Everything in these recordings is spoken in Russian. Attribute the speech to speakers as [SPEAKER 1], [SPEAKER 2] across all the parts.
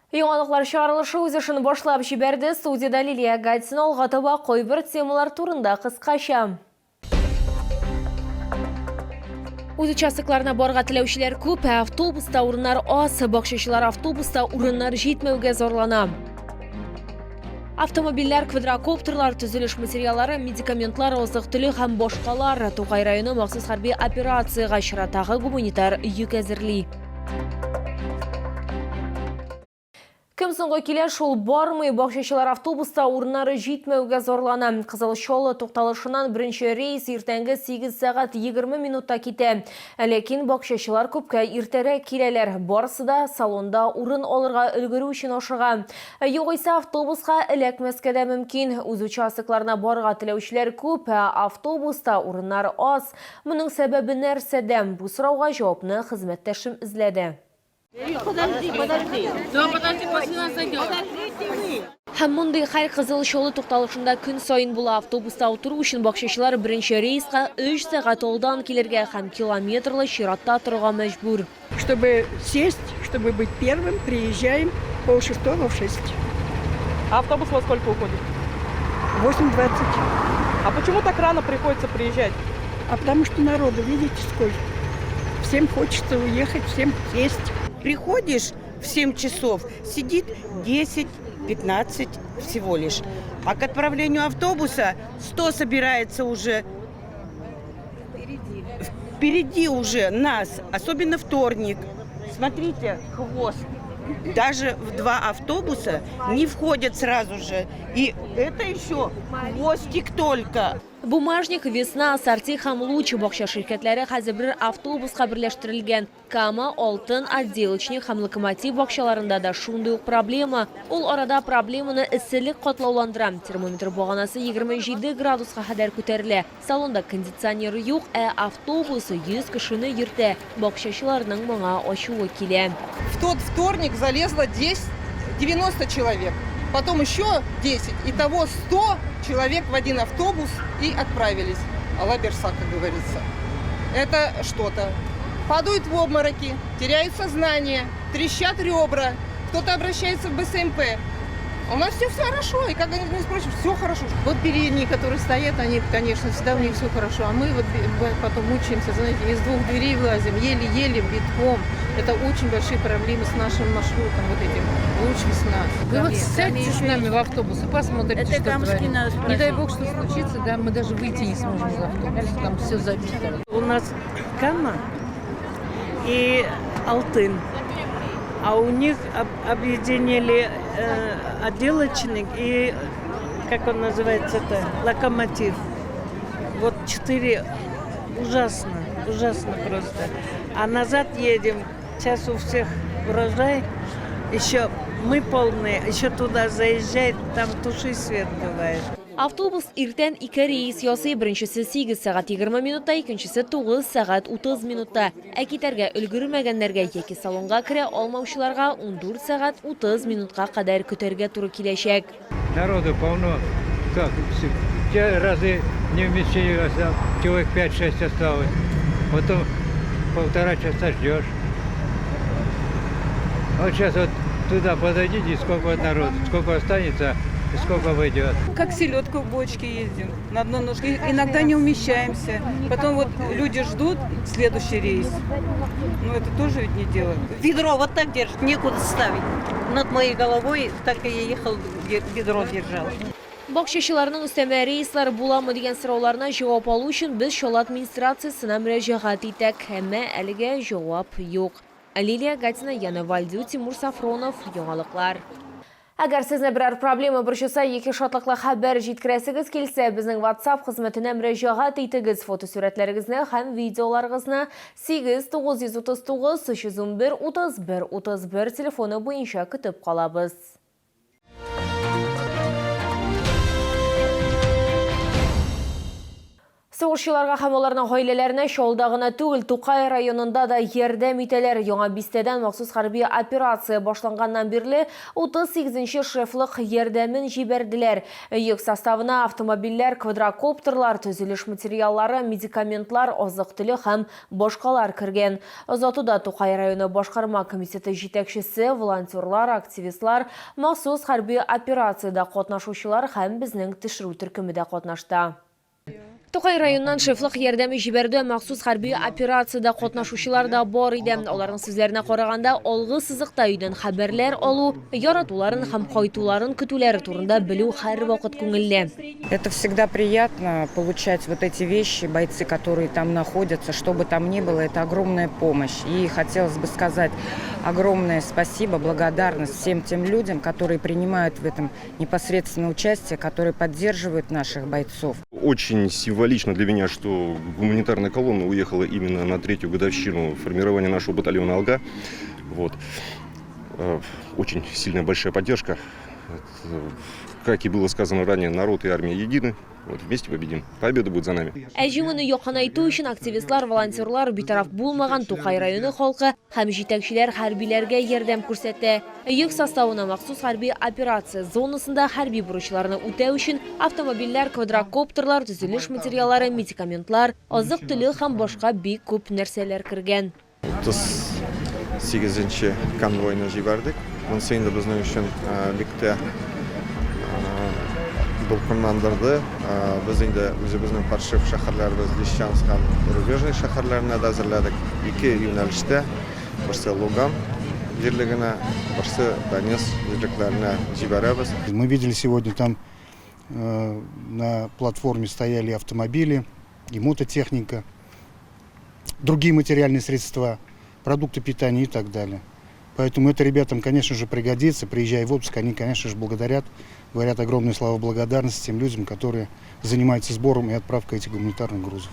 [SPEAKER 1] Яңалыклар чыгарылышы үз эшен башлап җибәрде. Студияда Лилия Гатина алгатыба койбер темалар турында кыскача. Үз участокларына барга теләүчеләр күп, автобуста урыннар аз, бакчачылар автобуста урыннар җитмәүгә зарлана. Автомобильләр, квадрокоптерлар, төзелеш материаллары, медикаментлар, азык-төлек һәм башкалар. Тукай районы махсус хәрби операцияга чиратагы гуманитар йөк әзерли. Кем соңгы килә шул бармый, бакчачылар автобуста урыннары җитмәүгә зарлана. Кызыл Чолы тукталышыннан беренче рейс иртәнге 8 сәгать 20 минутта китә. Ләкин бакчачылар күпкә иртәрәк киләләр. Барысы да салонда урын алырга өлгерү өчен ашыга. Югыйсә автобуска эләкмәскә дә мөмкин. Үз участокларына барга теләүчеләр күп, автобуста урыннар аз. Моның сәбәбе нәрсәдә? Бу сорауга җавапны хезмәттәшем эзләде. Һәм мондый хәл Кызыл Чолы тукталышында көн сайын була. Автобуста утыру өчен бакчачылар беренче рейска 3 сәгать алдан килергә һәм километрлы чиратта торырга мәҗбүр.
[SPEAKER 2] Чтобы сесть, чтобы быть первым, приезжаем 5:30 в 6.
[SPEAKER 3] А автобус во сколько уходит?
[SPEAKER 2] 8:20.
[SPEAKER 3] А почему так рано приходится приезжать?
[SPEAKER 2] А потому что народу, видите, сколько. Всем хочется уехать, всем сесть.
[SPEAKER 4] Приходишь в 7 часов, сидит 10-15 всего лишь. А к отправлению автобуса 100 собирается уже. Впереди уже нас, особенно вторник. Смотрите, хвост. Даже в 2 автобуса не входят сразу же. И это еще хвостик только.
[SPEAKER 1] Бумажник, Весна, Сарти һәм Луч бакча ширкәтләре хәзер бер автобуска берләштерелгән. Кама, Алтын, Отделочник һәм Локомотив бакчаларында да шундый ук проблема. Ул арада проблеманы эсселек катлауландыра. Термометр баганасы 27 градуска кадәр күтәрелә. Салонда кондиционер юк, автобус 100 кешене йөртә. Бакчачыларның моңа ачуы килә.
[SPEAKER 5] В тот вторник залезло 90 человек. Потом еще 10. Итого 100 человек в один автобус и отправились. Алла-берса, как говорится. Это что-то. Падают в обмороки, теряют сознание, трещат ребра. Кто-то обращается в БСМП. У нас все хорошо, и как они не спросят, все хорошо.
[SPEAKER 6] Вот передние, которые стоят, они, конечно, всегда у них все хорошо. А мы вот потом мучаемся, знаете, из 2 дверей вылазим, еле-еле, битком. Это очень большие проблемы с нашим маршрутом, вот этим. Лучше весна.
[SPEAKER 7] Вы вот сядьте с нами в автобус и посмотрите, что творится. Не дай бог, что случится, да, мы даже выйти не сможем из автобуса, там все забито.
[SPEAKER 8] У нас Кама и Алтын. А у них объединили отделочник и, как он называется-то, Локомотив. Вот 4 ужасно просто. А назад едем, сейчас у всех урожай, еще мы полные, еще туда заезжает, там туши свет бывает.
[SPEAKER 1] Автобус иртән 2 рейс ясый, беренчесе 8 сәгать 20 минутта, икенчесе 9 сәгать 30 минутта. Китәргә өлгермәгәннәргә яки салонга керә алмаучыларга 14 сәгать 30 минутка кадәр көтәргә туры киләчәк.
[SPEAKER 9] Народу полно. Как? Те разы не вмещение, человек 5-6 осталось. Потом 1,5 часа ждешь. Вот сейчас вот туда подойдите, сколько народу, сколько останется, и сколько выйдет.
[SPEAKER 6] Как селедку в бочке ездим, на одной ножке. Иногда не умещаемся. Потом вот люди ждут следующий рейс. Ну это тоже ведь не дело.
[SPEAKER 10] Ведро вот так держит, некуда ставить. Над моей головой так и я ехал, ведро держал.
[SPEAKER 1] Бакчачыларның өстәмә рейслар буламы дигән сорауларына җавап алу өчен без Чаллы администрациясенә мөрәҗәгать итәк, әмма әлегә җавап юк. Лилия Гатина, Яна Вальдю, Тимур Сафронов, Яңалыклар. Әгәр сезне берәр проблема борчыса, яки шатлыклы хәбәр җиткерәсегез килсә, безнең WhatsApp хезмәтенә мөрәҗәгать итегез. Фотосурәтләрегезне һәм видеоларыгызны 8939 311 31 31 телефоны буенча көтеп калабыз. Соғышчыларға һәм оларның гаиләләренә Шолдағына түгел, Тукай районында да ярдәм итәләр. Яңа бистәдән махсус хәрби операция башланганнан бирле 38-нче шефлык ярдәмен җибәрделәр. Йөк составына автомобильләр, квадрокоптерлар, төзелеш материаллары, медикаментлар, азык-төлек һәм башкалар кергән. Озатуда Тукай районы башкарма комитеты җитәкчесе, волонтерлар, активистлар, махсус хәрби операциядә катнашучылар һәм безнең төшерү төркемендә катнашты. Тукай районнан шефлык ярдәме җибәрде, махсус хәрби операциядә катнашучылар да бар иде. Аларның сүзләренә караганда, алгы сызыкта өйдән хәбәрләр алу, яратуларын һәм кайтуларын көтүләре турында белү һәр вакыт күңелле.
[SPEAKER 11] Это всегда приятно получать вот эти вещи, бойцы, которые там находятся, что бы там ни было, это огромная помощь. И хотелось бы сказать огромное спасибо, благодарность всем тем людям, которые принимают в этом непосредственно участие, которые поддерживают наших бойцов.
[SPEAKER 12] Очень символично для меня, что гуманитарная колонна уехала именно на 3-ю годовщину формирования нашего батальона «Алга». Вот. Очень сильная большая поддержка. Как и было сказано ранее, народ и армия едины. Вот, вместе победим. Победа будет за нами.
[SPEAKER 1] Әҗүңене якынайту өчен активистлар, волонтерлар, битараф булмаган Тукай районы халкы һәм җитәкчеләр хәрбиләргә ярдәм күрсәтте. Йөк составына махсус хәрби операция зонасында хәрби бурычларны үтәү өчен автомобильләр, квадрокоптерлар, төзелеш материаллары, медикаментлар, азык-төлек һәм башка бик күп нәрсәләр кергән.
[SPEAKER 13] 38-нче конвойны җибәрдек. Монысы инде безнең өчен бик дулкынландырды. Без инде үзебезнең паршив шәһәрләребез Лищанск һәм Рубежный шәһәрләренә дә әзерләдек. 2 юнәлештә, берсе Луган җирлегенә, берсе Донецк җирлекләренә җибәрәбез.
[SPEAKER 14] Мы видели сегодня там на платформе стояли автомобили и мототехника, другие материальные средства, продукты питания и так далее. Поэтому это ребятам, конечно же, пригодится. Приезжая в отпуск, они, конечно же, благодарят, говорят огромные слова благодарности тем людям, которые занимаются сбором и отправкой этих гуманитарных грузов.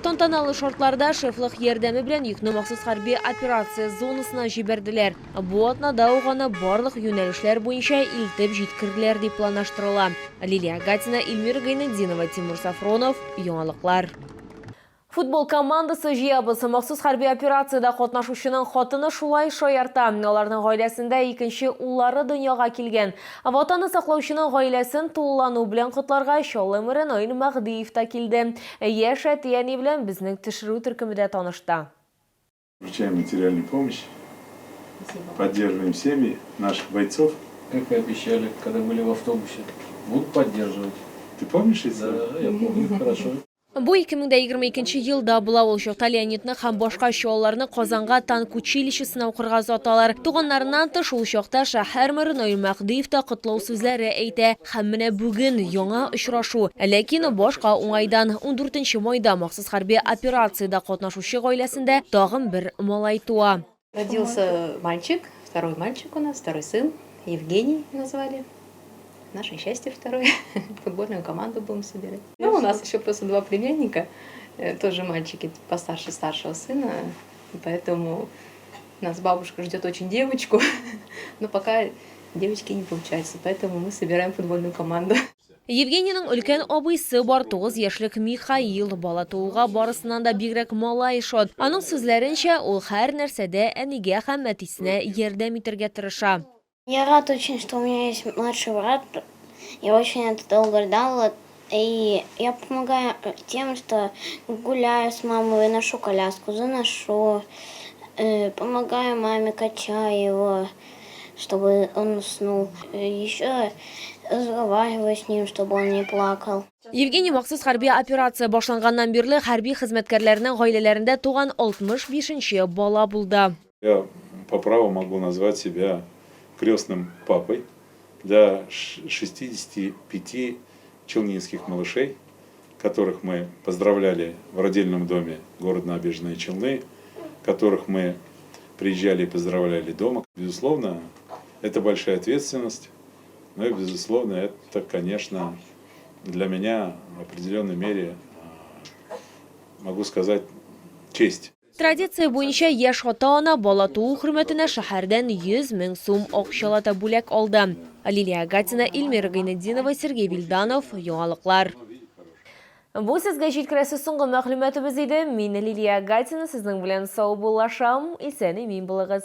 [SPEAKER 1] Тантаналы шартларда шефлык ярдәме белән йөкне махсус хәрби операция зонасына җибәрделәр. Бу атнада уганы барлык юнәлешләр буенча илтеп җиткерделәр дип планлаштырыла. Лилия Гатина, Эльмира Гайнетдинова, Тимур Сафронов, Яңалыклар. Футбол командасы җыябысы махсус хәрби операциядә катнашучының хатыны шулай шаярта. Аларның гаиләсендә икенче уллары дөньяга килгән. Ватанны саклаучының гаиләсен тулылану белән котларга Шолымыры Наил Мәхдиев та килде. Яшь әтияне белән безнең төшерү төркемендә танышты.
[SPEAKER 15] Вручаем материальную помощь, поддерживаем семьи наших бойцов.
[SPEAKER 16] Как и обещали, когда были в автобусе, будут поддерживать.
[SPEAKER 15] Ты помнишь это?
[SPEAKER 16] Да, я помню хорошо.
[SPEAKER 1] Бу 2022 елда була ул чакта Леонидны һәм башка чуалларны Казанга танк училищесына укырга озаталар. Туганнарыннан тыш ул чакта шәһәр мэры Наил Мәхдиев та котлау сүзләре әйтә. Һәм менә бүген яңа очрашу. Ләкин башка уңайдан 14 майда махсус хәрби операциядә катнашучы гаиләсендә тагын бер малай туа.
[SPEAKER 17] Родился мальчик, второй мальчик у нас, второй сын, Евгений назвали. Наше счастье второе. Футбольную команду будем собирать. Ну, у нас еще просто 2 племянника, тоже мальчики постарше старшего сына. Поэтому нас бабушка ждет очень девочку. Но пока девочки не получается, поэтому мы собираем футбольную команду.
[SPEAKER 1] Евгенийның өлкән абыйсы бар 9 яшьлек Михаил. Бала тууга барысыннан да бигрәк малай шат. Аның сүзләренчә, ул һәр нәрсәдә әнигә һәм әтисенә ярдәм итәргә тырыша.
[SPEAKER 18] Я рад очень, что у меня есть младший брат. Я очень это долго ждала. И я помогаю тем, что гуляю с мамой, ношу коляску, заношу. Помогаю маме, качаю его, чтобы он уснул. Еще разговариваю с ним, чтобы он не плакал.
[SPEAKER 1] Евгений махсус хәрби операция башланганнан бирле хәрби хезмәткәрләрнең гаиләләрендә туган 65-нче бала булды.
[SPEAKER 15] Я по праву могу назвать себя крестным папой для 65 челнинских малышей, которых мы поздравляли в родильном доме города Набережные Челны, которых мы приезжали и поздравляли дома. Безусловно, это большая ответственность, но и, безусловно, это, конечно, для меня в определенной мере, могу сказать, честь.
[SPEAKER 1] Традиция буенча яшь ата-ана бала туу хөрмәтенә шәһәрдән 100 000 сум акчалата бүләк алды. Лилия Гатина, Эльмира Гайнетдинова, Сергей Вильданов, Яңалыклар. Бу сезгә җиткерәсе соңгы мәгълүматыбыз иде. Мин Лилия Гатина, сезнең белән сау булашам. Исән имин булыгыз.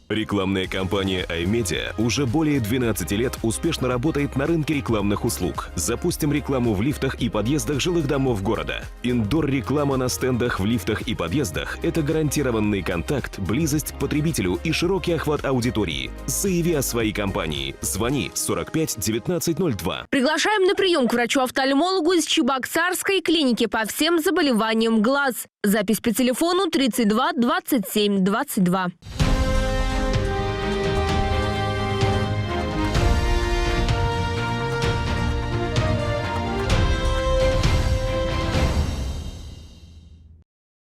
[SPEAKER 19] Рекламная кампания iMedia уже более 12 лет успешно работает на рынке рекламных услуг. Запустим рекламу в лифтах и подъездах жилых домов города. Индор-реклама на стендах в лифтах и подъездах – это гарантированный контакт, близость к потребителю и широкий охват аудитории. Заяви о своей компании. Звони 45 1902.
[SPEAKER 1] Приглашаем на прием к врачу-офтальмологу из Чебоксарской клиники по всем заболеваниям глаз. Запись по телефону 32 27 22.